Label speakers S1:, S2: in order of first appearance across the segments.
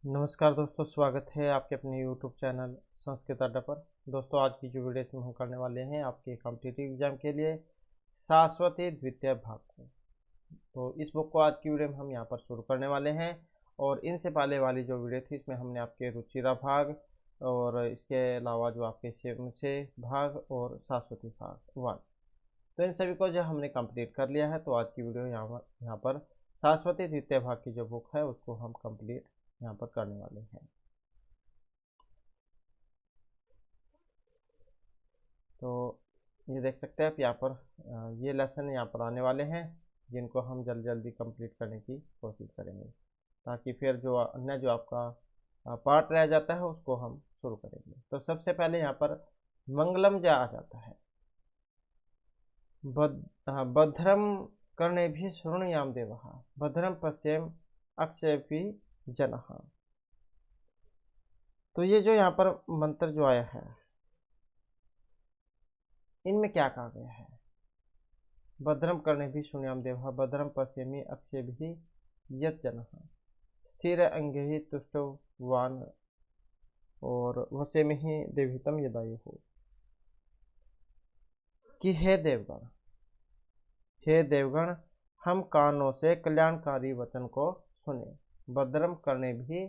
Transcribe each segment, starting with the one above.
S1: नमस्कार दोस्तों, स्वागत है आपके अपने YouTube चैनल संस्कृत अड्डा पर। दोस्तों, आज की जो वीडियो इसमें हम करने वाले हैं आपके कॉम्पिटिटिव एग्जाम के लिए शाश्वती द्वितीय भाग को। तो इस बुक को आज की वीडियो में हम यहाँ पर शुरू करने वाले हैं। और इनसे पहले वाली जो वीडियो थी इसमें हमने आपके रुचिरा भाग और इसके अलावा जो आपके से भाग और शाश्वती भाग 1, तो इन सभी को जो हमने कंप्लीट कर लिया है। तो आज की वीडियो यहाँ पर शाश्वती द्वितीय भाग की जो बुक है उसको हम कंप्लीट यहाँ पर करने वाले हैं। तो ये देख सकते हैं आप यहाँ पर ये लेसन यहाँ पर आने वाले हैं जिनको हम जल्दी जल्दी कंप्लीट करने की कोशिश करेंगे, ताकि फिर जो अन्य जो आपका पार्ट रह जाता है उसको हम शुरू करेंगे। तो सबसे पहले यहाँ पर मंगलम जा आ जाता है। भद्रम कर्णे भी शृणुयाम देवः भद्रम पश्येम अक्षयपि जनः। तो ये जो यहाँ पर मंत्र जो आया है इनमें क्या कहा गया है? भद्रम कर्णे भी शृणुयाम देवः भद्रम पश्येमि अक्षयभिः यत् जनः स्थिर अंगैः तुष्टो वान और वसेमिहि देवहितम यदायुः। कि हे देवगण, हम कानों से कल्याणकारी वचन को सुने। भद्रम करने भी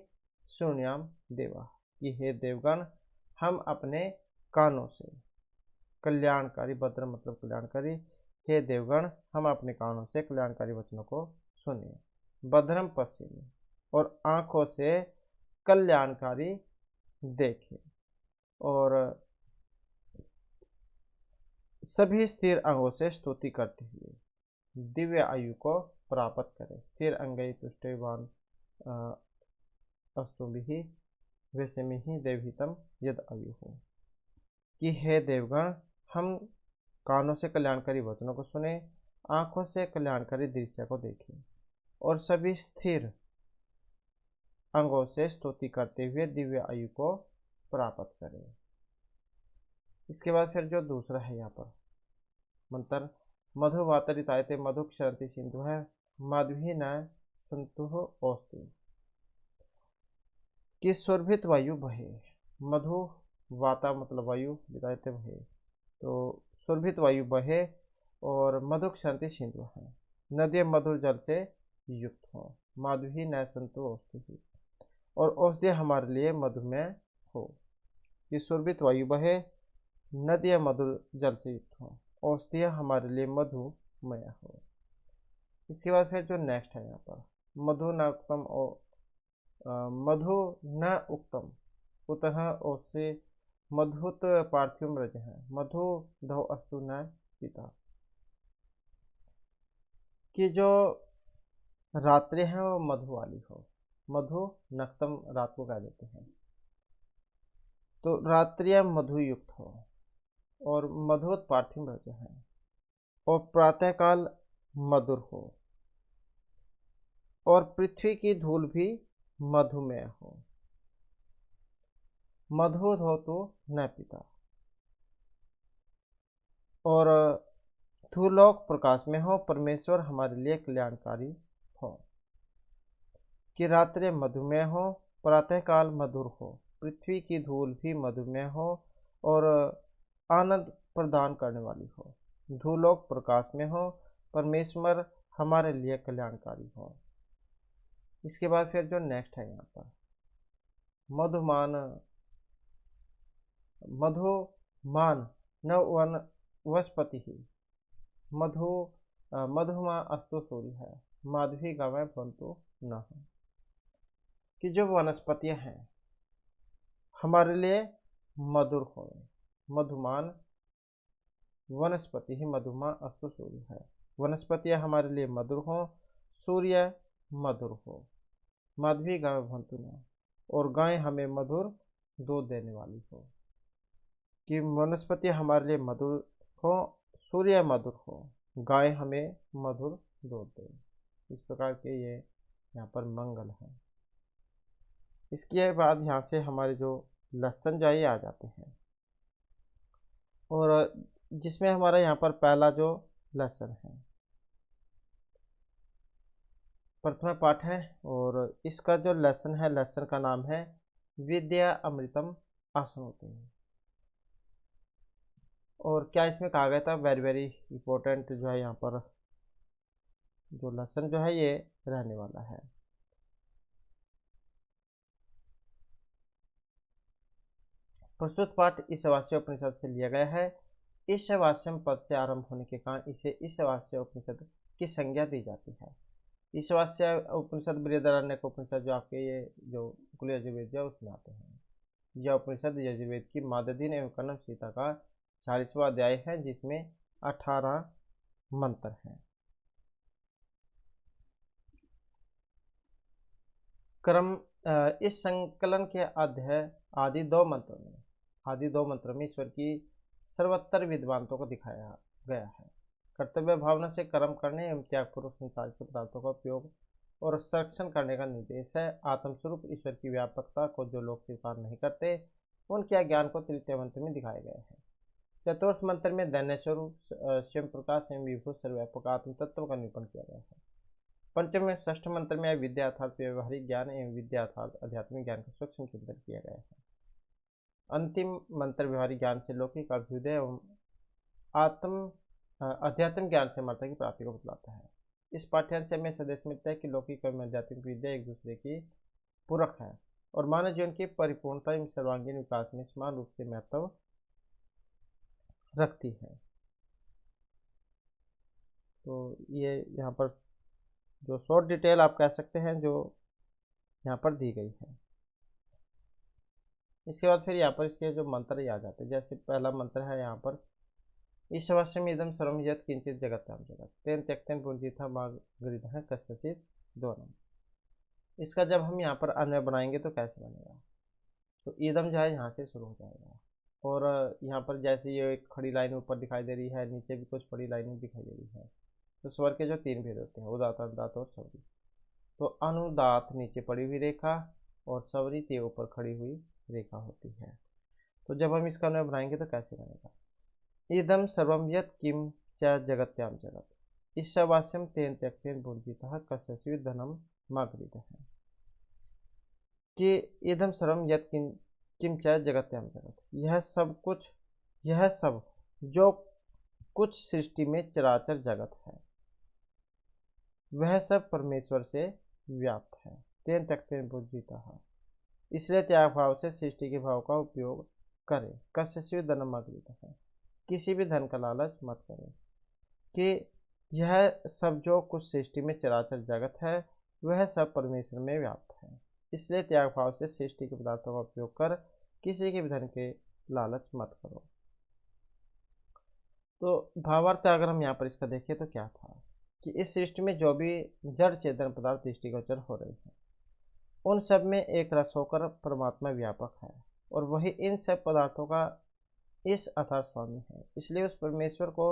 S1: शृणुयाम देवा। कि हे देवगण, हम अपने कानों से कल्याणकारी, भद्रम मतलब कल्याणकारी, हे देवगण हम अपने कानों से कल्याणकारी वचनों को सुने। भद्रम पश्चिमी और आंखों से कल्याणकारी देखें और सभी स्थिर अंगों से स्तुति करते हुए दिव्य आयु को प्राप्त करें। स्थिर अंगई तुष्टवान अस्तुभिः वैसेमिहि देवहितम यद आयु हो। कि हे देवगण, हम कानों से कल्याणकारी वचनों को सुने, आंखों से कल्याणकारी दृश्य को देखें और सभी स्थिर अंगों से स्तुति करते हुए दिव्य आयु को प्राप्त करें। इसके बाद फिर जो दूसरा है यहाँ पर मंत्र, मधु वातरितायते मधु क्षरति सिंधु है माधवी न संतुह औस्तु। कि सुरभित वायु बहे। मधु वाता मतलब वायु, वितायते बहे तो सुरभित वायु बहे और मधु क्षरति सिंधु है, नदियाँ मधुर जल से युक्त हो। माधवी न संतु औस्तु और औषधि हमारे लिए मधुमेह हो। कि सुरभित वायु बहे, नदियाँ मधुर जल से युक्त हो, औषधियाँ हमारे लिए मधुमय हो। इसके बाद फिर जो नेक्स्ट है यहाँ पर मधु न उत्तम मधु न उक्तम उतः औषधि मधुत पार्थिव रज है मधु धो अस्तु न पिता। कि जो रात्रि है वो मधु वाली हो। मधु नक्तम रात को कह देते हैं, तो रात्रियां मधु युक्त हो और मधुत पार्थिव रज है और प्रातःकाल मधुर हो और पृथ्वी की धूल भी मधुमेह हो। मधु धो तो न पिता और धूलोक प्रकाश में हो, परमेश्वर हमारे लिए कल्याणकारी हो। कि रात्रि मधुमेह हो, प्रातःकाल मधुर हो, पृथ्वी की धूल भी मधुमेह हो और आनंद प्रदान करने वाली हो। धूलोक प्रकाश में हो, परमेश्वर हमारे लिए कल्याणकारी हो। इसके बाद फिर जो नेक्स्ट है यहाँ पर मधुमान मधुमान न वन वस्पति ही मधु मधुमा अस्तु सूर्य है माधवी गवय भवन्तु न। कि जो वनस्पतियाँ हैं हमारे लिए मधुर हो। मधुमान वनस्पति ही मधुमा अस्तु सूर्य है, वनस्पतियाँ हमारे लिए मधुर हो, सूर्य मधुर हो। माधवी गाय भवन्तु न और गाय हमें मधुर दूध देने वाली हो। कि वनस्पति हमारे लिए मधुर हो, सूर्य मधुर हो, गाय हमें मधुर दूध दे। इस प्रकार के ये यहाँ पर मंगल है। इसके बाद यहाँ से हमारे जो लक्षण जाइए आ जाते हैं और जिसमें हमारा यहाँ पर पहला जो लक्षण है प्रथम पाठ है और इसका जो लेसन है, लेसन का नाम है विद्या अमृतम आसनोते हैं। और क्या इसमें कहा गया था, वेरी वेरी इंपॉर्टेंट जो है यहाँ पर जो लेसन जो है ये रहने वाला है। प्रस्तुत पाठ ईशावास्य उपनिषद से लिया गया है। ईशावास्यम पद से आरंभ होने के कारण इसे ईशावास्य उपनिषद की संज्ञा दी जाती है। ईशावास्य उपनिषद बृहदारण्यक उपनिषद जो आपके ये जो शुक्ल यजुर्वेद है उसमें आते हैं। यह उपनिषद यजुर्वेद की माददीन एवं कनम सीता का 40वां अध्याय है जिसमें 18 मंत्र हैं। क्रम इस संकलन के आदि दो मंत्रों में ईश्वर की सर्वोत्तर विद्वानता को दिखाया गया है। कर्तव्य भावना से कर्म करने एवं त्यागपूर्वक संसार के पदार्थों का उपयोग और संरक्षण करने का निर्देश है। आत्मस्वरूप ईश्वर की व्यापकता को जो लोग स्वीकार नहीं करते उनके ज्ञान को तृतीय मंत्र में दिखाया गया है। चतुर्थ मंत्र में दैन्य स्वरूप स्वयं प्रकाश एवं विभू सर्वव्यापक आत्म तत्व का निरूपण किया गया है। पंचम में षष्ठ मंत्र में विद्या अर्थात व्यवहारिक ज्ञान एवं विद्या अर्थात आध्यात्मिक ज्ञान का सूक्ष्म चिंतन किया गया है। अंतिम मंत्र व्यवहारिक ज्ञान से लौकिक अभ्युदय एवं आध्यात्मिक ज्ञान से मर्त्य की प्राप्ति को बतलाता है। इस पाठ्यांश से हमें संदेश मिलता है कि लौकिक एवं आध्यात्मिक विद्या एक दूसरे की पूरक है और मानव जीवन की परिपूर्णता एवं सर्वांगीण विकास में समान रूप से महत्व रखती है। तो ये यहाँ पर जो शॉर्ट डिटेल आप कह सकते हैं जो यहाँ पर दी गई है। इसके बाद फिर यहाँ पर इसके जो मंत्र आ जाते हैं। जैसे पहला मंत्र है यहाँ पर ईश्वरस्यम इदम सर्वम यत् किंचित जगत्याम जगत तेन त्यक्तेन पुंजिता मागरितः कस्यचित् द्वनम्। इसका जब हम यहाँ पर अन्वय बनाएंगे तो कैसे बनेगा, तो ईदम जो है यहाँ से शुरू हो जाएगा और यहाँ पर जैसे ये एक खड़ी लाइन ऊपर दिखाई दे रही है, नीचे भी कुछ बड़ी लाइनें दिखाई दे रही है। तो स्वर के जो 3 भेद होते हैं, उदात्त, अनुदात्त और सवरी। तो अनुदात्त नीचे पड़ी हुई रेखा और सवरी के ऊपर खड़ी हुई रेखा होती है। तो जब हम इसका अन्वय बनाएंगे तो कैसे बनेगा, इदम सर्वम यत् किम च जगत्याम जगत ईशावास्यम तेन त्यक्तेन बुर्जितः कस्यचित् धनम मागरितः। कि इदम सर्वम यत् किम च जगत्याम जगत, यह सब जो कुछ सृष्टि में चराचर जगत है वह सब परमेश्वर से व्याप्त है। तेन त्यक्तेन बुर्जितः, इसलिए त्याग भाव से सृष्टि के भाव का उपयोग करें। कस्यचित् धनम मागरितः, किसी भी धन का लालच मत करें। कि यह सब जो कुछ सृष्टि में चराचर जगत है वह सब परमेश्वर में व्याप्त है, इसलिए त्याग भाव से सृष्टि के पदार्थों का उपयोग कर किसी के भी धन के लालच मत करो। तो भावार्थ अगर हम यहाँ पर इसका देखें तो क्या था कि इस सृष्टि में जो भी जड़ चेतन पदार्थ दृष्टिगोचर हो रहे हैं उन सब में एक रस होकर परमात्मा व्यापक है और वही इन सब पदार्थों का इस अथार्थ स्वामी है। इसलिए उस परमेश्वर को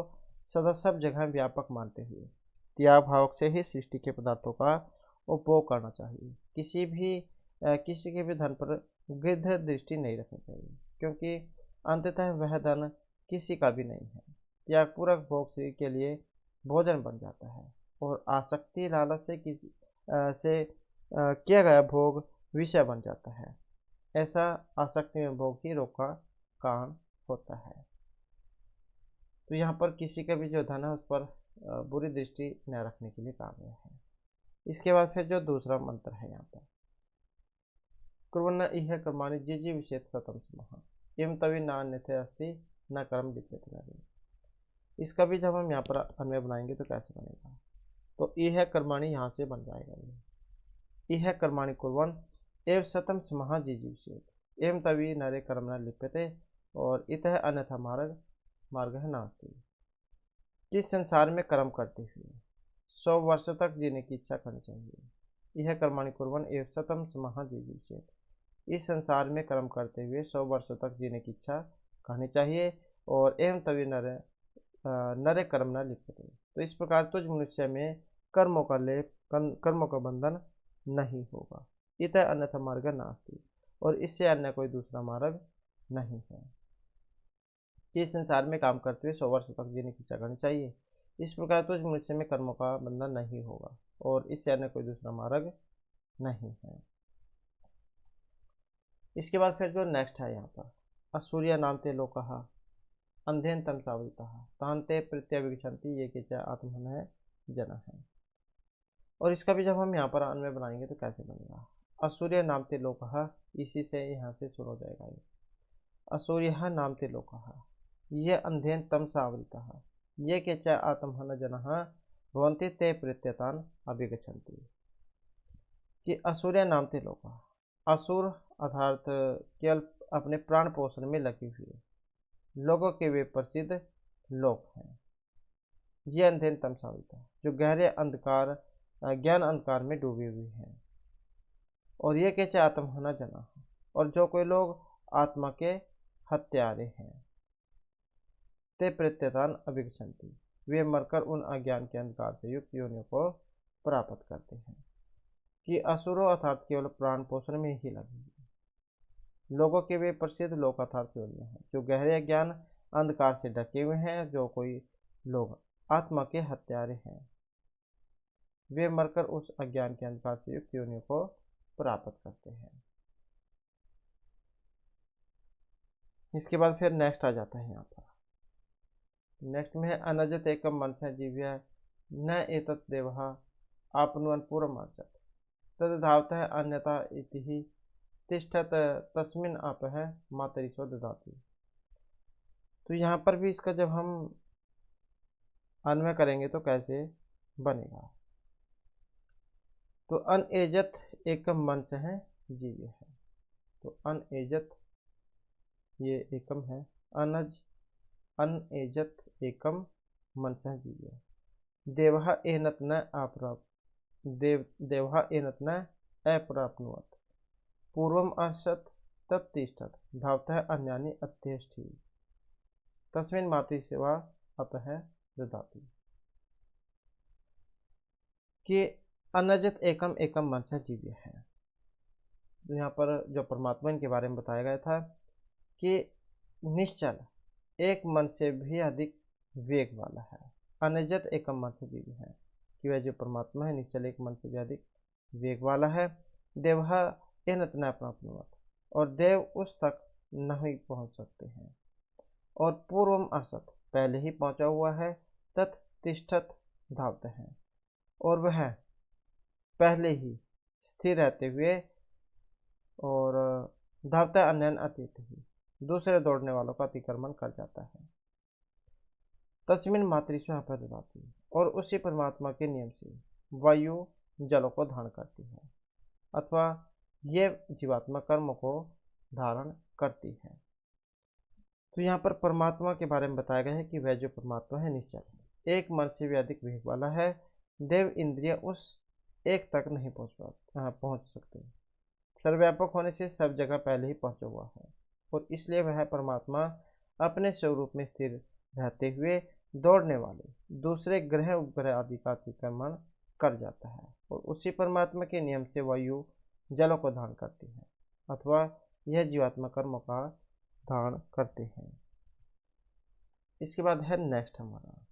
S1: सदा सब जगह व्यापक मानते हुए त्याग भाव से ही सृष्टि के पदार्थों का उपभोग करना चाहिए। किसी के भी धन पर गिद्ध दृष्टि नहीं रखनी चाहिए, क्योंकि अंततः वह धन किसी का भी नहीं है। त्यागपूर्वक भोग के लिए भोजन बन जाता है और आसक्ति लालच से किया गया भोग विषय बन जाता है। ऐसा आसक्ति में भोग ही रोग का कारण होता है। तो यहाँ पर किसी का भी जो धन है उस पर बुरी दृष्टि न रखने के लिए कहा गया है। इसके बाद फिर जो दूसरा मंत्र है यहाँ पर कुर्वन्न इह कर्माणि जिजि विषेत सतम समः एवं तभी नान्यथे अस्ति न कर्म लिप्यते न। इसका भी जब हम यहाँ पर अन्वय बनाएंगे तो कैसे बनेगा, तो इह कर्माणि यहाँ से बन जाएगा। इह कर्माणि कुर्वन् एवं सतम समः जिजि विषेत एवं तभी नरे कर्म न लिप्यते और इतः अन्यथा मार्ग है नास्ति। किस संसार में कर्म करते हुए 100 वर्षों तक जीने की इच्छा करनी चाहिए। यह कर्माणि कुर्वन् एवं सतम समः जिजि विषेत, इस संसार में कर्म करते हुए 100 वर्षों तक जीने की इच्छा करनी चाहिए और एवं तभी नरे कर्म न लिप्यते। तो इस प्रकार तुझ मनुष्य में कर्मों का बंधन नहीं होगा। इतः अन्यथा मार्ग नास्ति, और इससे अन्य कोई दूसरा मार्ग नहीं है। कि संसार में काम करते हुए 100 वर्ष तक जीने की इच्छा करनी चाहिए। इस प्रकार तो मनुष्य में कर्मों का बंधन नहीं होगा। और इससे अन्य कोई दूसरा मार्ग नहीं है। इसके बाद फिर जो नेक्स्ट है यहाँ पर, असूर्य नामते लोकः अंधेन तमसावृतः तान्ते प्रत्यभिगच्छन्ति ये के च आत्महनः जनः है। और इसका भी जब हम यहाँ पर अन्वय बनाएंगे तो कैसे बनेगा, असूर्य नामते लोकः, इसी से यहाँ से शुरू हो जाएगा ये, असूर्यः नामते लोकः ये अंधेन तमसावृतः ये के च आत्महनः जनः भवन्ति ते प्रत्यतान् अभिगच्छन्ति। कि असूर्य नामते लोकः, असुर अर्थात केवल अपने प्राण पोषण में लगे हुए लोगों के वे प्रसिद्ध लोक हैं। ये अंधेन तमसावृतः जो गहरे अंधकार ज्ञान अंधकार में डूबे हुए हैं। और ये कैसे आत्महनः जना, और जो कोई लोग आत्मा के हत्यारे हैं। ते प्रत्यतान् अभिगच्छन्ति वे मरकर उन अज्ञान के अंधकार से युक्त योनियों को प्राप्त करते हैं। कि असुरों अर्थात केवल प्राण पोषण में ही लगे हुए लोगों के वे प्रसिद्ध लोक अर्थात योनियां हैं जो गहरे ज्ञान अंधकार से ढके हुए हैं। जो कोई लोग आत्मा के हत्यारे हैं वे मरकर उस अज्ञान के अंधकार से युक्त योनियों को प्राप्त करते हैं। इसके बाद फिर नेक्स्ट आ जाता है यहाँ पर, नेक्स्ट में है अनजत एकम मनसः जीव्य न एतत् देवः आपनुवन् पूर्वमर्चत् तद्धावतः अन्यथा इति तिष्ठत तस्मिन् आपः मातरिषो ददाति। तो यहाँ पर भी इसका जब हम अन्वय करेंगे तो कैसे बनेगा, तो अनएजत एकम मनसः जीव्य है, तो अनएजत ये एकम है, अनएजत एकम मनसः जीव्य देवः एनत न अप्राप्त देवः एनत न अप्राप्नुवत् पूर्वम अर्षत् तत्तिष्ठत् धावतः अन्यानि अत्यष्टि तस्मिन् मातृ सेवा अपः ददाति। कि अनजत एकम एकम मनसः जीव्य है। तो यहाँ पर जो परमात्मा के बारे में बताया गया था कि निश्चल एक मन से भी अधिक वेग वाला है। अनजत एकम मनसः जीव्य है कि वह जो परमात्मा है निश्चल एक मन से भी अधिक वेग वाला है। देवः एनत न प्राप्नुवत् और देव उस तक नहीं पहुँच सकते हैं। और पूर्वम अर्षत् पहले ही पहुँचा हुआ है, तत् तिष्ठत धावते हैं और वह पहले ही स्थिर रहते हुए और धावता अन्यन अतीत ही दूसरे दौड़ने वालों का अतिक्रमण कर जाता है। तस्मिन् मातृस्व यहाँ पर ददाति और उसी परमात्मा के नियम से वायु जलों को धारण करती है अथवा ये जीवात्मा कर्म को धारण करती है। तो यहाँ पर परमात्मा के बारे में बताया गया है कि वह जो परमात्मा है निश्चल एक मन से भी अधिक वेग वाला है। देव इंद्रिय उस एक तक नहीं पहुँच सकते, सर्वव्यापक होने से सब जगह पहले ही पहुँचा हुआ है और इसलिए वह परमात्मा अपने स्वरूप में स्थिर रहते हुए दौड़ने वाले दूसरे ग्रह उपग्रह आदि का अतिक्रमण कर जाता है और उसी परमात्मा के नियम से वायु जलों को धारण करती है अथवा यह जीवात्मा कर्मों का धारण करते हैं। इसके बाद है नेक्स्ट हमारा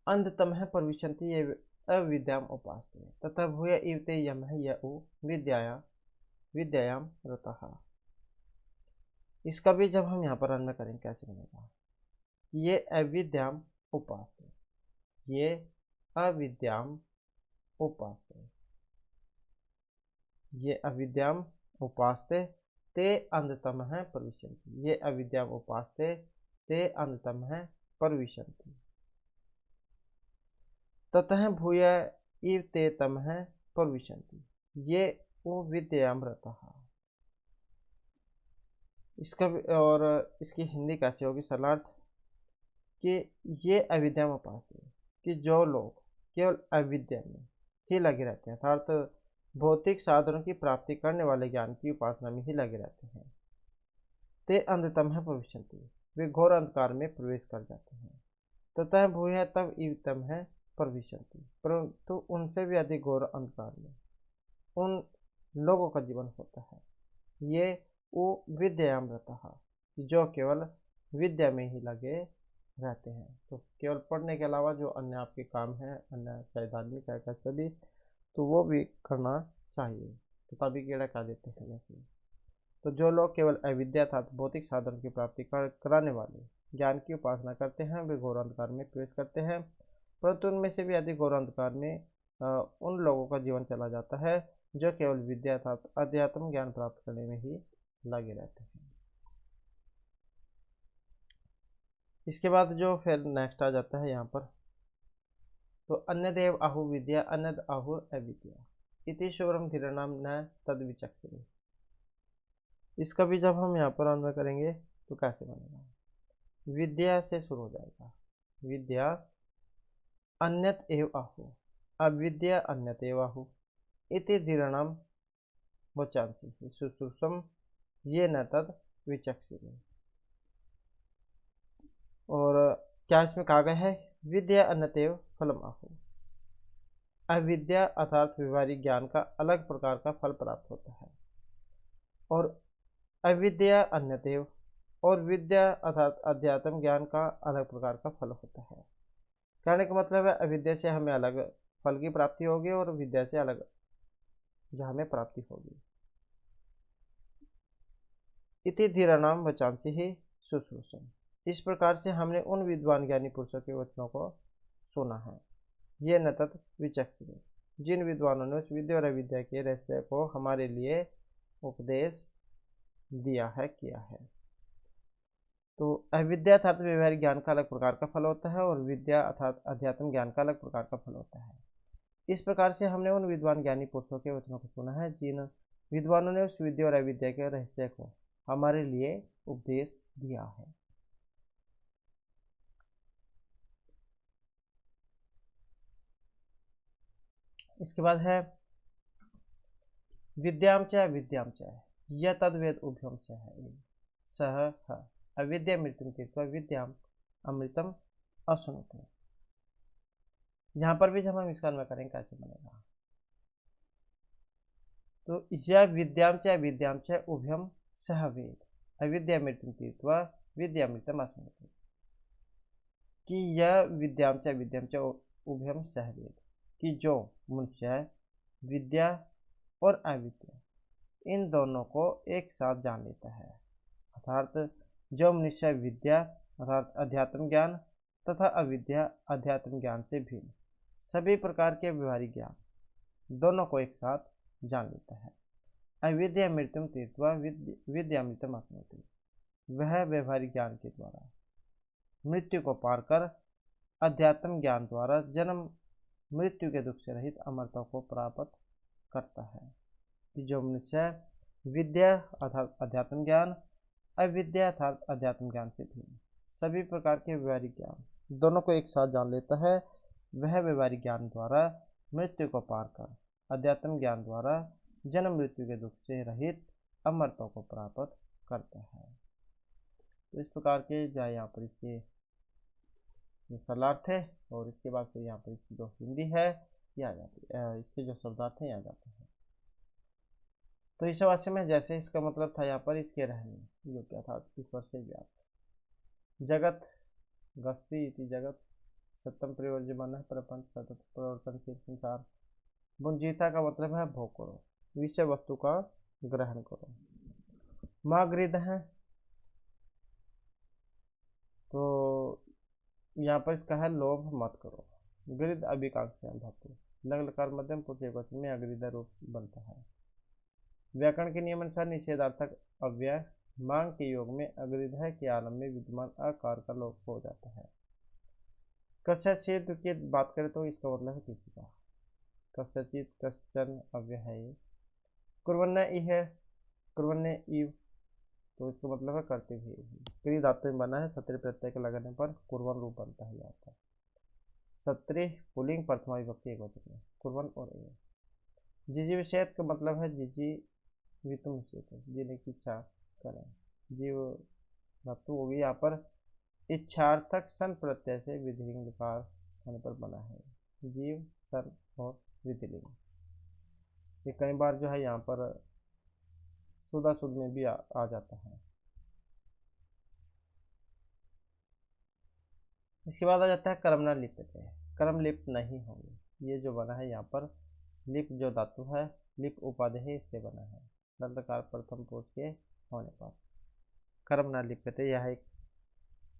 S1: अंधतम है प्रविशन्ति ये अविद्याम उपासते तथा भूय इवते यम यऊ विद्यायाम रतः। इसका भी जब हम यहाँ पर अन्वय करेंगे कैसे बनेगा, ये अविद्याम उपासते ये अविद्याम उपासते ये अविद्याम उपासते ते अंधतम है प्रविशन्ति ये अविद्याम उपासते ते अंधतम है प्रविशन्ति ततः भूय इव ते तम है प्रविशन्ति ये वो विद्यायाम रतः। इसका और इसकी हिंदी कैसे होगी सरलार्थ कि ये अविद्या में उपासते कि जो लोग केवल अविद्या में ही लगे रहते हैं अर्थात भौतिक साधनों की प्राप्ति करने वाले ज्ञान की उपासना में ही लगे रहते हैं। ते अंधतम है प्रविशन्ति वे घोर अंधकार में प्रवेश कर जाते हैं। ततः भूय तब इवतम है प्रविशन्ति परंतु उनसे भी अधिक घोर अंधकार में उन लोगों का जीवन होता है। ये वो विद्यायाम रतः जो केवल विद्या में ही लगे रहते हैं। तो केवल पढ़ने के अलावा जो अन्य आपके काम हैं, अन्य चाहे धार्मिक है सभी, तो वो भी करना चाहिए। तो तभी कीड़ा खा देते हैं जैसे। तो जो लोग केवल अविद्या अर्थात भौतिक साधन की प्राप्ति कराने वाले ज्ञान की उपासना करते हैं वे घोर अंधकार में प्रवेश करते हैं, परंतु उनमें से भी अधिक घोर अंधकार में उन लोगों का जीवन चला जाता है जो केवल विद्या अर्थात अध्यात्म ज्ञान प्राप्त करने में ही लगे रहते हैं। इसके बाद जो फिर नेक्स्ट आ जाता है यहाँ पर, तो अन्य देव आहु विद्या अन्य आहु अविद्या इति शुभ्रम धीरणाम न तद विचक्षणे। इसका भी जब हम यहाँ पर अन्वय करेंगे तो कैसे बनेगा, विद्या से शुरू हो जाएगा, विद्या अन्यत एव आहु अविद्या अन्यत एव आहु इति धीरणाम वचांसि सुश्रूषम ये न तद विचक्षणे। और क्या इसमें कहा गया है, विद्या अन्यतेव फलम आहु, अविद्या अर्थात व्यवहारिक ज्ञान का अलग प्रकार का फल प्राप्त होता है, और अविद्या अन्यतेव और विद्या अर्थात अध्यात्म ज्ञान का अलग प्रकार का फल होता है। कहने का मतलब है अविद्या से हमें अलग फल की प्राप्ति होगी और विद्या से अलग जो हमें प्राप्ति होगी। इति धीराणाम वचांसि ही शुश्रूषम, इस प्रकार से हमने उन विद्वान ज्ञानी पुरुषों के वचनों को सुना है। ये न तत् विचक्षणे, जिन विद्वानों ने उस विद्या और अविद्या के रहस्य को हमारे लिए उपदेश दिया है किया है। तो अविद्या अर्थात व्यवहारिक ज्ञान का अलग प्रकार का फल होता है और विद्या अर्थात अध्यात्म ज्ञान का अलग प्रकार का फल होता है। इस प्रकार से हमने उन विद्वान ज्ञानी पुरुषों के वचनों को सुना है जिन विद्वानों ने उस विद्या और अविद्या के रहस्य को हमारे लिए उपदेश दिया है। इसके बाद है विद्याम च विद्याम च यह तद्वेद उभयम से है सह अविद्या मृत्यु तीर्थवा विद्याम अमृतम अश्नुते। यहाँ पर भी जब हम इसका अन्वय करेंगे कैसे बनेगा, तो यह विद्याम च उभयम सह वेद अविद्या मृत्यु तीर्थवा विद्यामृतम अश्नुते, कि यह विद्याम च उभयम सह वेद, कि जो मनुष्य विद्या और अविद्या इन दोनों को एक साथ जान लेता है, अर्थात जो मनुष्य विद्या अर्थात अध्यात्म ज्ञान तथा अविद्या अध्यात्म ज्ञान से भिन्न सभी प्रकार के व्यवहारिक ज्ञान दोनों को एक साथ जान लेता है। अविद्या मृत्युम तीर्थवा विद्यामृतम अश्नुते, वह व्यवहारिक ज्ञान के द्वारा मृत्यु को पार कर अध्यात्म ज्ञान द्वारा जन्म मृत्यु के दुख से रहित अमरता को प्राप्त करता है। कि जो मनुष्य विद्या अर्थात अध्यात्म ज्ञान अविद्या अर्थात अध्यात्म ज्ञान से भिन्न सभी प्रकार के व्यवहारिक ज्ञान दोनों को एक साथ जान लेता है, वह व्यवहारिक ज्ञान द्वारा मृत्यु को पार कर अध्यात्म ज्ञान द्वारा जन्म मृत्यु के दुख से रहित अमरता को प्राप्त करता है। तो इस प्रकार के जाए यहाँ पर इसके सरलार्थ है, और इसके बाद फिर यहाँ पर इसकी जो हिंदी है ये आ जाती है, इसके जो शब्दार्थ हैं ये आ जाते हैं। तो इस वाक्य में जैसे इसका मतलब था यहाँ पर इसके रहने जो क्या था ईश्वर से व्याप्त जगत गस्ती इति जगत सत्यम परिवर्जमान है प्रपंच सतत परिवर्तनशील संसार बुंजीता का मतलब है भोग करो विषय वस्तु का ग्रहण करो। माँ गृद है, तो यहाँ पर इसका है लोभ मत करो। गृद अभिकांक्षा धातु लग लकार मध्यम पुरुष एकवचन में अगृद रूप बनता है। व्याकरण के नियम अनुसार निषेधार्थक अव्यय मांग के योग में अगृद है के आलम में विद्यमान आकार का लोप हो जाता है। कस्यचित की बात करें तो इसका मतलब है किसी का, कस्यचित कश्चन अव्यय है ये। कुर्वन्य ई है, कुर्वन्य इव, तो इसका मतलब है करते हुए। क्रिय धातु में बना है, सत्र प्रत्यय के लगने पर कुर्वन रूप बनता है यहाँ पर। सत्री पुलिंग प्रथमा विभक्ति एकवचन में कुर्वन और एव। जिजी विषेद का मतलब है जिजी वितुम विषेद जीने की इच्छा करें। जीव धातु होगी यहाँ पर इच्छार्थक सन प्रत्यय से विधिलिंग विकार होने पर बना है। जीव सन और विधिलिंग ये कई बार जो है यहाँ पर सुधा शुद्ध में भी आ जाता है। इसके बाद आ जाता है कर्म न लिप्यते, कर्म लिप्त नहीं होंगे। ये जो बना है यहाँ पर लिप जो धातु है, लिप उपाधि है, इससे बना है। दंतकार प्रथम पुरुष के होने पर कर्म न लिप्यते, यह एक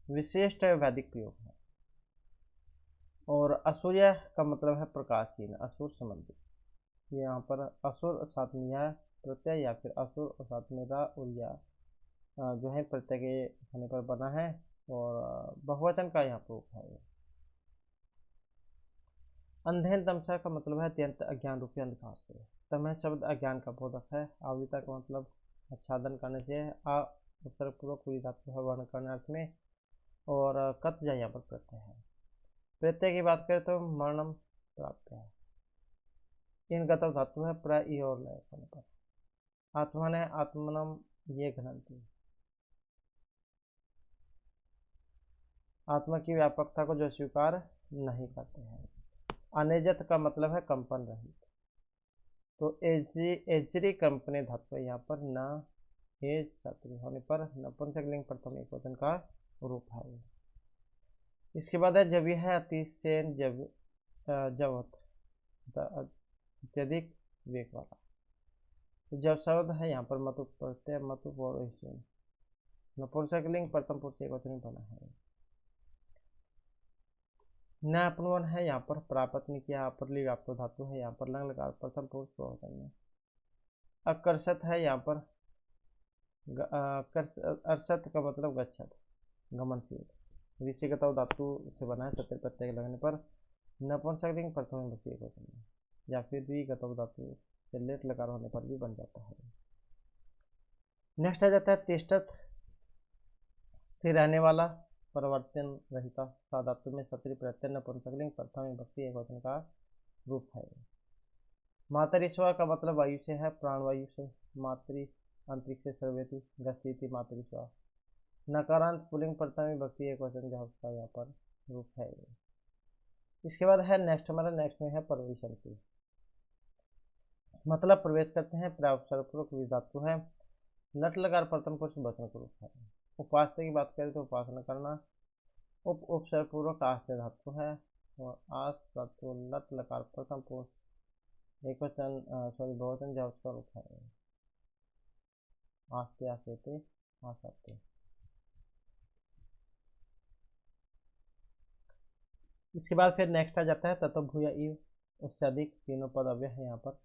S1: विशिष्ट वैदिक प्रयोग है। और असूर्य का मतलब है प्रकाशहीन, असुर संबंधी। यहाँ पर असुर साथ में यह प्रत्यय या फिर असुर और साथ में रा और या जो है प्रत्यय के होने पर बना है और बहुवचन का यहाँ पर है। अंधेन तमसा का मतलब है अत्यंत अज्ञान रूपी अंधकार से। तमह शब्द अज्ञान का बोधक है। आवृता का मतलब आच्छादन करने से है। आ उत्तरपूर्वक पूरी धातु है वर्ण करने अर्थ में। और कत जा यहाँ पर प्रत्यय है। प्रत्यय की बात करें तो मरणम प्राप्त है। इन गतव धातु है प्राय और लय होने पर। आत्मन है आत्मनम ये घनंती, आत्मा की व्यापकता को जो स्वीकार नहीं करते हैं। अनेजत का मतलब है कंपन रहित। तो एजरी कंपनी धातु है यहाँ पर न एज शत्रु होने पर नपुंसकलिंग प्रथम एक वचन का रूप है। इसके बाद है जब यह अतिशय जब अत्यधिक वेग वाला। तो जब शब्द है यहाँ पर मतु प्रत्यय मतु नपुंसकलिंग प्रथम पुरुष एक वचन बना है। न अपनवन है यहाँ पर प्राप्त नहीं किया, अपरली व्याप्त धातु है यहाँ पर लंग लकार प्रथम पुरुष बहुवचन में। आकर्षत है यहाँ पर अर्षत का मतलब गच्छत, गमनशील। ऋषिगत धातु से बना है सत्य प्रत्यय लगने पर नपुंसकलिंग प्रथम विभक्ति एक वचन में, या फिर द्विगत धातु से लेट लकार होने पर भी बन जाता है। नेक्स्ट आ जाता है तिष्ठत, स्थिर रहने वाला, परिवर्तन रहता। धातु में सत्री प्रत्यय नपुंसकलिंग प्रथम विभक्ति एक वचन का रूप है। मातरिस्वा का मतलब वायु से है, प्राणवायु से। मातृ अंतरिक्ष से सर्वेति गस्ती मातरिस्वा। नकारांत पुलिंग प्रथम विभक्ति एक वचन जहाँ उसका यहाँ पर रूप है। इसके बाद है नेक्स्ट, हमारा नेक्स्ट में है प्रवेशंति, मतलब प्रवेश करते हैं। प्रावसरपूर्वक विधातु है। लट लकार प्रथम पुरुष वचन का रूप है। उपासना की बात करें तो उपासना करना। उपसर्ग पूर्वक आस्ते धातु है और आस धातु लट लकार प्रथम पुरुष एक वचन बहुवचन जब उसका रूप है। आस्ते आस्ते आसाते। इसके बाद फिर नेक्स्ट आ जाता है तत्व भूया इव, उससे अधिक तीनों पद अव्यय है यहाँ पर।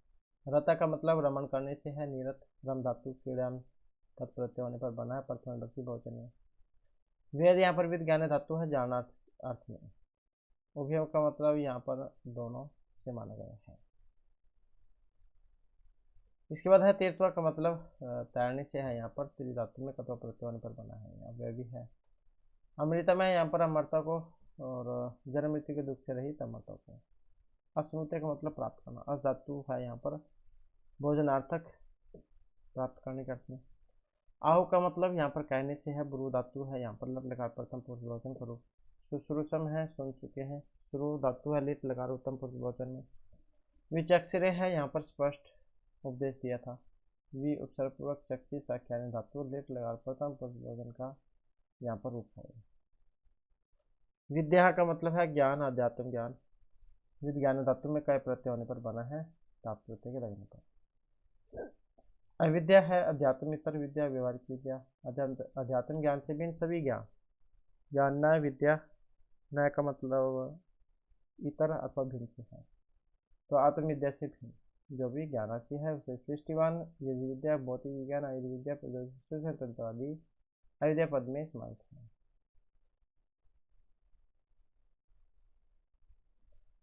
S1: रता का मतलब रमण करने से है। निरत रम धातु क्रीड़ान तत्प्रत्यय होने पर बना है प्रथम विभक्ति बहुवचन में। वेद यहाँ पर विज्ञान धातु है जानार्थ अर्थ में। उभय का मतलब यहाँ पर दोनों से माना गया है। इसके बाद है तीर्थवा का मतलब तैरने से है। यहाँ पर त्रिधातु में कत्व प्रत्यय होने पर बना है, यहाँ वह भी है। अमृतम है यहाँ पर अमरता को और जन्म मृत्यु के दुख से रहित अमरता को। अस्मृत्य का मतलब प्राप्त करना। अस धातु है यहाँ पर भोजनार्थक, प्राप्त करने के अर्थ में। आहु का मतलब यहाँ पर कहने से है। ब्रू धातु है यहाँ पर लट लकार प्रथम पुरुष बहुवचन का रूप। शुश्रूषम है, सुन चुके हैं। शुरू धातु है लिट लकार उत्तम पुरुष बहुवचन में। विचक्षरे है यहाँ पर स्पष्ट उपदेश दिया था। वि उपसर्ग पूर्वक चक्षी साख्यान धातु लिट लकार प्रथम पुरुष बहुवचन का यहाँ पर रूप है। विद्या का मतलब है ज्ञान, अध्यात्म ज्ञान। विज्ञान धातु में कई प्रत्यय होने पर बना है ताप प्रत्यय के लगने पर। अविद्या है अध्यात्म इतर विद्या, व्यवहारिक विद्या। अध्यात्म ज्ञान से भिन्न सभी ज्ञान। जानना विद्या, न्याय का मतलब इतर अथवा भिन्न से है। तो आत्मविद्या से भिन्न जो भी ज्ञानाशी है उसे सृष्टिवान, यज्ञ विद्या, भौतिक विज्ञान, आयुर्विद्या, तंत्र आदि अविद्या पद में समाहित है।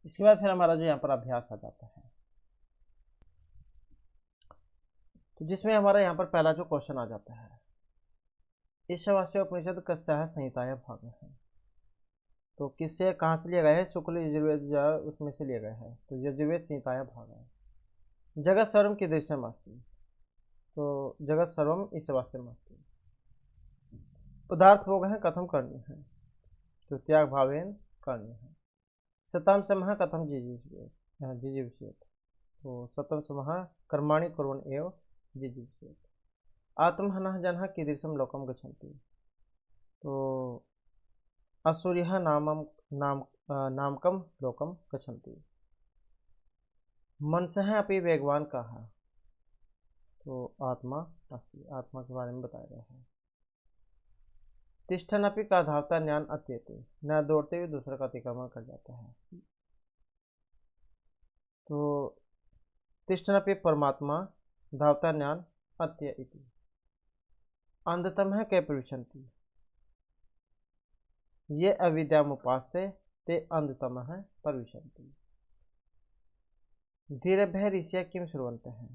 S1: इसके बाद फिर हमारा जो यहाँ पर अभ्यास आ जाता है, तो जिसमें हमारा यहाँ पर पहला जो क्वेश्चन आ जाता है, ईशावास्य उपनिषद कस्या संहिताया भाग है। तो किससे कहाँ से लिया गया है? शुक्ल यजुर्वेद उसमें से लिया गया है। तो यजुर्वेद संहिताया भाग है। जगत सर्वम की दृश्यम अस्ति, तो जगत सर्वम ईशावास्यम अस्ति। पदार्थ भोग है कथम करनी है, तो त्याग भावेन करनी है। शतम समः कथम जिजीविषेत, तो शतम समः कर्माणि कुर्वन् एव जिजीविषेत। आत्महनः जनः कीदृशं लोकं गच्छन्ति, तो असूर्यः नामकं लोकं गच्छन्ति। मनसः अपि वेगवान कः? तो आत्मा अस्ति, आत्मा के बारे में बताया गया है। तिष्ठन्नपि का धावता ज्ञान अत्येते, न दौड़ते हुए दूसरे का अतिक्रमण कर जाता है। तो तिष्ठन्नपि परमात्मा धावता ज्ञान अत्य इति। अंधतम है कै प्रविशन्ति, ये अविद्यामुपास्ते ते अंधतम है प्रविशन्ति। धीरेभ्यः ऋषयः किं श्रुवन्तः,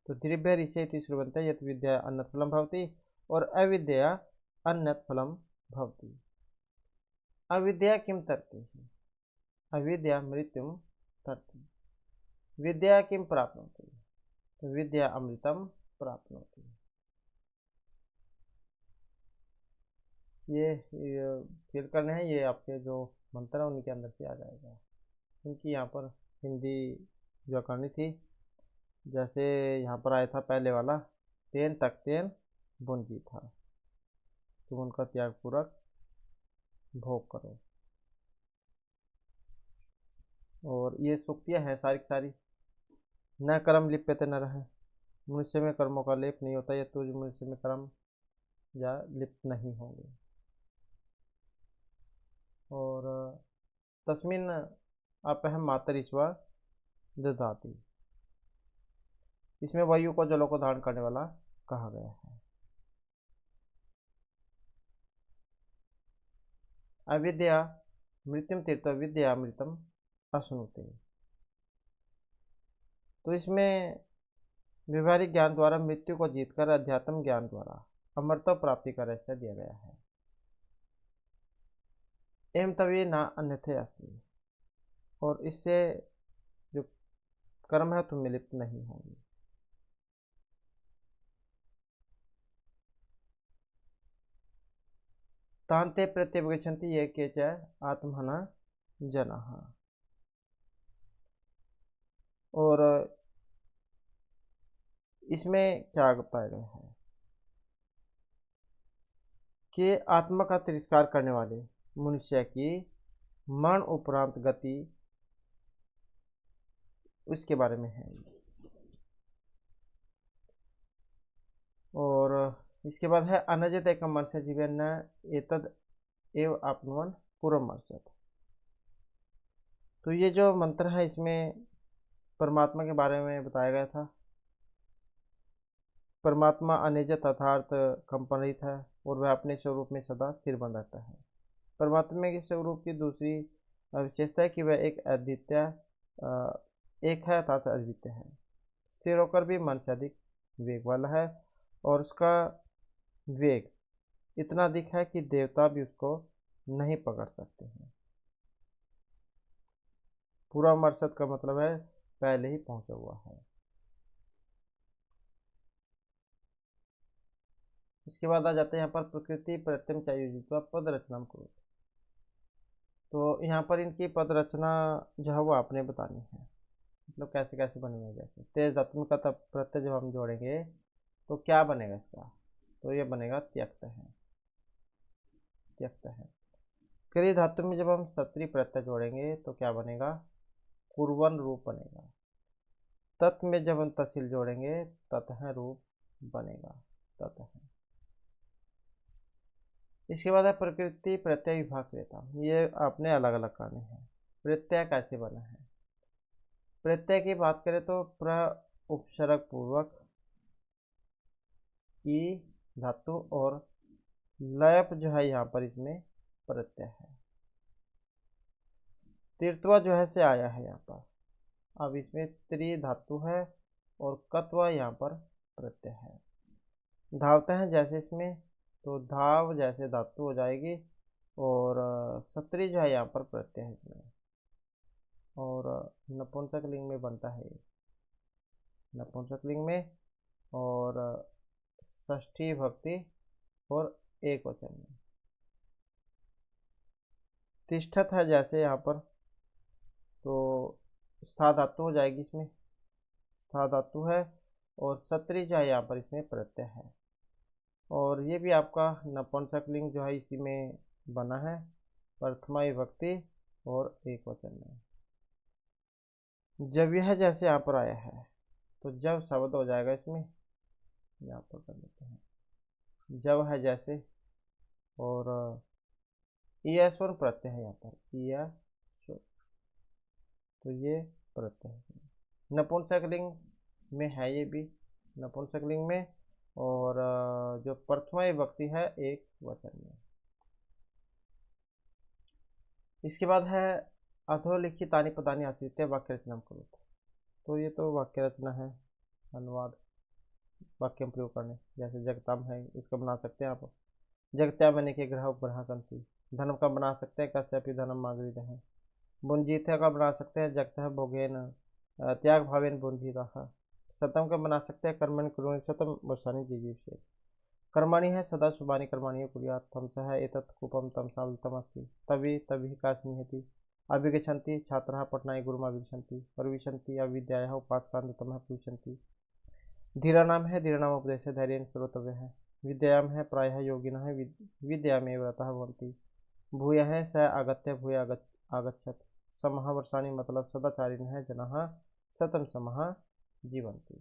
S1: तो धीरेभ्यः ऋषयः इति श्रुवन्तः यत् विद्या अन्यत् फलं भवति और अविद्या अन्यत् फलं भवति। अविद्या किं तरति, अविद्या मृत्युं तरति। विद्या किं प्राप्नोति, तो विद्या अमृतं प्राप्नोति। ये फिल करने हैं, ये आपके जो मंत्र है उन्हीं के अंदर से आ जाएगा, क्योंकि यहाँ पर हिंदी जो करनी थी, जैसे यहाँ पर आया था पहले वाला, तेन तक तेन बुनजी था, तुम उनका त्याग पूर्वक भोग करो। और ये सूक्तियाँ हैं सारी की सारी। न कर्म लिप्यते न रहे, मनुष्य में कर्मों का लेप नहीं होता, ये तो मनुष्य में कर्म या लिप्त नहीं होंगे। और तस्मिन अपहम मातरिश्वा ददाति, इसमें वायु को जलों को धारण करने वाला कहा गया है। अविद्या मृत्युम तीर्थ विद्या अमृतम अश्नुते, तो इसमें व्यवहारिक ज्ञान द्वारा मृत्यु को जीतकर अध्यात्म ज्ञान द्वारा अमरता प्राप्ति का रहस्य दिया गया है। एवं तभी ना अन्यथे अस्ति, और इससे जो कर्म है तुम लिप्त नहीं होंगे। तांते प्रत्यवगच्छन्ति ये केच आत्महना जनाः, और इसमें क्या बताया गया है कि आत्मा का तिरस्कार करने वाले मनुष्य की मरण उपरांत गति, उसके बारे में है। और इसके बाद है अनजत एक मनुष्य जीवन न एतद एव आपनुवन पूर्वमर्शत, तो ये जो मंत्र है इसमें परमात्मा के बारे में बताया गया था। परमात्मा अनिजत अर्थात कंपनित है और वह अपने स्वरूप में सदा स्थिर बन रहता है। परमात्मा के स्वरूप की दूसरी विशेषता है कि वह एक अद्वितीय एक है अर्थात अद्वितीय है, स्थिर होकर भी मन से अधिक वेग वाला है, और उसका वेग इतना अधिक है कि देवता भी उसको नहीं पकड़ सकते हैं। पूरा मर्शद का मतलब है पहले ही पहुंचा हुआ है। इसके बाद आ जाते हैं यहाँ पर प्रकृति प्रत्यम चायुजित पद रचना करो, तो यहाँ पर इनकी पद रचना जो है वो आपने बतानी है, मतलब कैसे कैसे बनेगा। जैसे तेज धातु का तब प्रत्यय जब हम जोड़ेंगे तो क्या बनेगा इसका, तो ये बनेगा त्यक्त है, त्यक्त है। क्रिय धातु में जब हम सत्री प्रत्यय जोड़ेंगे तो क्या बनेगा, कुर्वन रूप बनेगा। तत् में जब हम तहसील जोड़ेंगे ततः रूप बनेगा, ततः। इसके बाद है प्रकृति प्रत्यय विभाग क्रियता, ये आपने अलग अलग करने हैं। प्रत्यय कैसे बना है, प्रत्यय की बात करें तो प्र उपसर्ग पूर्वक ई धातु और लयप जो है यहाँ पर इसमें प्रत्यय है। तीर्थवा जो है से आया है यहाँ पर, अब इसमें त्रि धातु है और कत्वा यहाँ पर प्रत्यय है। धावते हैं जैसे इसमें, तो धाव जैसे धातु हो जाएगी, और सत्री जो है यहाँ पर प्रत्यय है इसमें, और नपुंसकलिंग में बनता है ये, नपुंसकलिंग में, और षष्ठी भक्ति और एक वचन में। तिष्ठत है जैसे यहाँ पर, तो स्था धातु हो जाएगी इसमें, स्था धातु है, और सत्री जो है यहाँ पर इसमें प्रत्यय है। और ये भी आपका नपुंसकलिंग जो है इसी में बना है, प्रथमा विभक्ति और एक वचन में। जब यह जैसे यहाँ पर आया है तो जब शब्द हो जाएगा इसमें, यहाँ पर कर लेते हैं जब है जैसे, और ईयस्वर प्रत्यय है यहाँ पर, ईयस्वर, तो ये प्रत्यय है। नपुंसकलिंग में है ये भी, नपुंसकलिंग में, और जो प्रथमा विभक्ति है एक वचन में। इसके बाद है अधोलिखितानि पदानि आश्रित्य वाक्य रचना करो। तो ये तो वाक्य रचना है, अनुवाद वाक्य में प्रयोग करने। जैसे जगताम है, इसका बना सकते हैं आप, जगत्या बने के ग्रह उपग्रह संति। धर्म का बना सकते हैं कश्यपि धर्म मागरित है। बुंजीत का बना सकते हैं जगत भोगेन त्याग भावेन बुंजीता। सतम का बना सकते हैं कर्मणि कुर्वन्ति सतम वर्षाणि जीजीव से। कर्मणि है सदा शुभानि कर्माणि कुर्यात्। तमसा है एतत् कूपम तमसा वृतमस्ति। तभी तभी का स्निहति। अभिगच्छन्ति छात्राः पठनाय गुरुम् अभिगच्छन्ति। प्रविशन्ति अविद्यायाः उपासकान्धतमः प्रविशन्ति। धीरा नाम है धीरानाम उपदेश है धैर्य श्रोतव्य है। विद्यायाम है प्रायः योगिनः विद्यामेव रतः भवन्ति। भूय है स आगत्य भूय आगच्छत्। समः वर्षाणि मतलब सदाचारिणः है जनाः सतम समः जीवन्ति।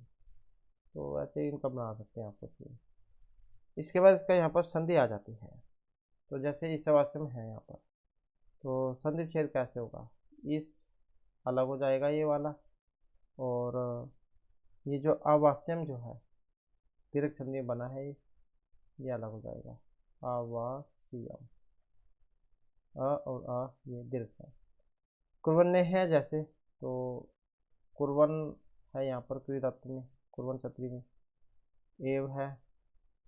S1: तो ऐसे इनका बना सकते हैं आपको। इसके बाद इसका यहाँ पर संधि आ जाती है। तो जैसे ईशावास्यम है यहाँ पर, तो संधि विच्छेद कैसे होगा, इस अलग हो जाएगा ये वाला, और ये जो आवास्यम जो है दीर्घ संधि बना है ये अलग हो जाएगा, आवास्यम, अ और आ ये दीर्घ है। कुर्वन्य है जैसे, तो कुर्वन है यहाँ पर क्रियात्मक में, कुर्वन छत्री में एव है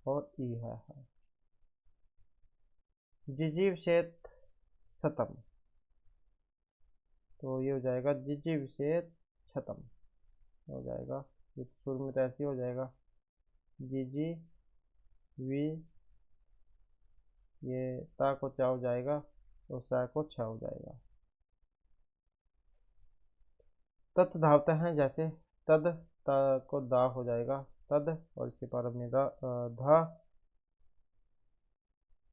S1: और ई है। जिजीव शेत शतम, तो ये हो जाएगा जिजीव शेत शतम हो जाएगा। शुरू में तो ऐसे हो जाएगा जीजी वी, ये ता को चा हो जाएगा और सा को छा हो जाएगा। तत् धावता है जैसे, तद ता को दा हो जाएगा तद, और इसके प्रारंभ में धा,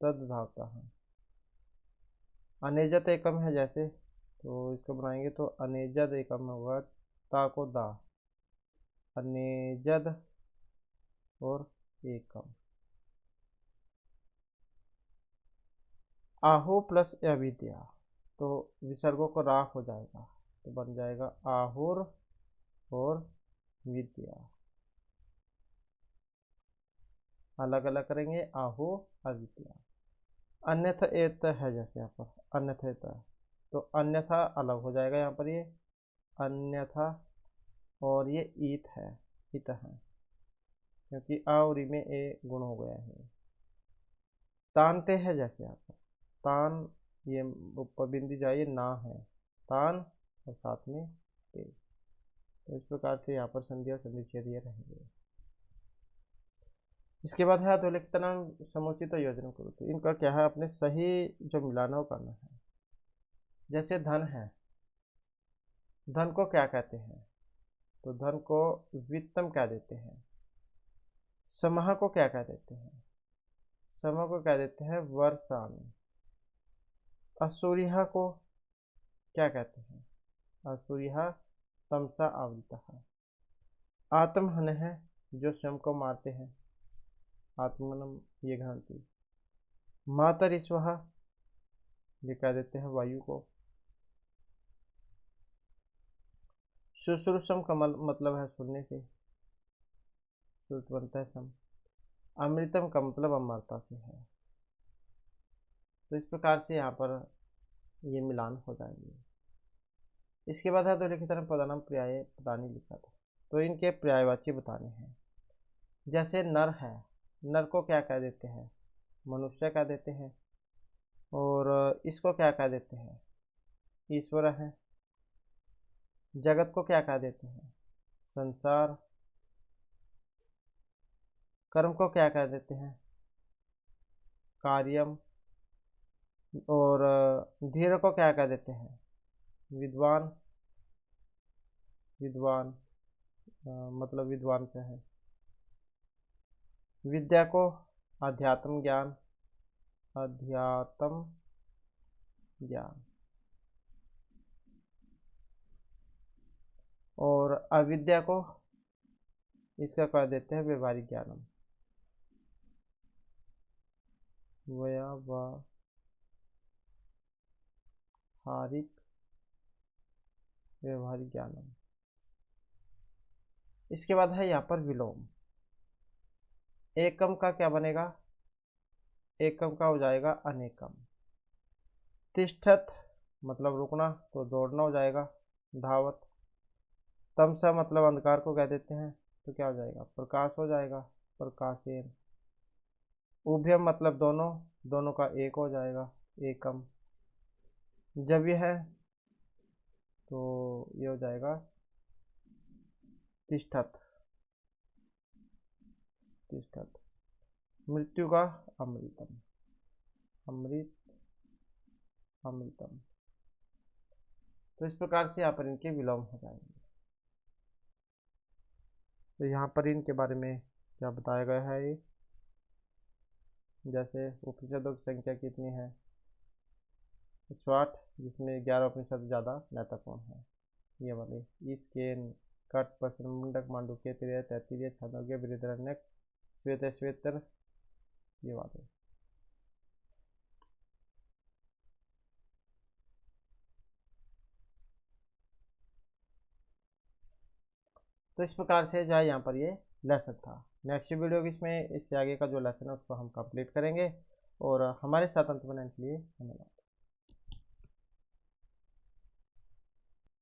S1: तद धावता है। अनेजत एकम है जैसे, तो इसको बनाएंगे तो अनेजद एकम होगा, ता को दा, अनेजद और एकम। आहु प्लस अविद्या, तो विसर्गों को राख हो जाएगा, तो बन जाएगा आहुर और विद्या। अलग अलग करेंगे, आहु अविद्या। अन्यथा एत है जैसे यहाँ पर, अन्यथा एत, तो अन्यथा अलग हो जाएगा यहाँ पर, ये अन्यथा, और ये ईत है, इत है, क्योंकि आ और ई में ए गुण हो गया है। तानते है जैसे यहाँ पर, तान ये ऊपर बिंदी जाइए ना है, तान और साथ में ते, तो इस प्रकार से यहाँ पर संधि और संधि छेद ये रहेंगे। इसके बाद है अधोलिखितनाम समुचित योजना करो। तो इनका क्या है, अपने सही जो मिलाना करना है। जैसे धन है, धन को क्या कहते हैं, तो धन को वित्तम कह देते हैं। समह को क्या कह देते हैं, समय को कह देते हैं वर्षाणु। असूर्य को क्या कहते हैं, असूर्य तमसा आवृता है। आत्महन है जो स्वयं को मारते हैं, आत्मनम ये घांति। मातरिस्व ये कह देते हैं वायु को। शुश्रूषम का मतलब है सुनने से, श्रुत बनता है सम। अमृतम का मतलब अमरता से है। तो इस प्रकार से यहाँ पर ये मिलान हो जाएंगे। इसके बाद है अधोलिखितनाम पदानाम पर्याय पदानि लिखा था। तो इनके पर्यायवाची बताने हैं। जैसे नर है, नर को क्या कह देते हैं, मनुष्य कह देते हैं, और इसको क्या कह देते हैं, ईश्वर है। जगत को क्या कह देते हैं, संसार। कर्म को क्या कह देते हैं, कार्यम। और धीर को क्या कह देते हैं, विद्वान, विद्वान मतलब विद्वान से है। विद्या को अध्यात्म ज्ञान, अध्यात्म ज्ञान। और अविद्या को इसका कह देते हैं व्यवहारिक ज्ञानम। व्यवहारिक ज्ञानम। इसके बाद है यहाँ पर विलोम। एकम का क्या बनेगा? एकम का हो जाएगा अनेकम। तिष्ठत मतलब रुकना, तो दौड़ना हो जाएगा धावत। तमसा मतलब अंधकार को कह देते हैं, तो क्या हो जाएगा? प्रकाश हो जाएगा प्रकाशेन। उभयम मतलब दोनों, दोनों का एक हो जाएगा एकम। जब यह है तो ये हो जाएगा तिष्ठत। तिष्ठत। मृत्यु का अमृतम। अमृत अमृतम। तो इस प्रकार से यहाँ पर इनके विलोम हो जाएंगे। तो यहाँ पर इनके बारे में क्या बताया गया है ये, जैसे उपनिषदों की संख्या कितनी है? 108, जिसमें 11 उपनिषद ज़्यादा महत्वपूर्ण है। ये वाले इसके कट प्रश्न मुंडक मांडुक्य तैत्तिरीय तैत्तिरीय छांदोग्य बृहदारण्यक श्वेतर, ये वाले। तो इस प्रकार से जो है यहाँ पर ये लेसन था। नेक्स्ट वीडियो की इसमें इससे आगे का जो लेसन है उसको हम कंप्लीट करेंगे। और हमारे साथ अंत बनाने के लिए धन्यवाद।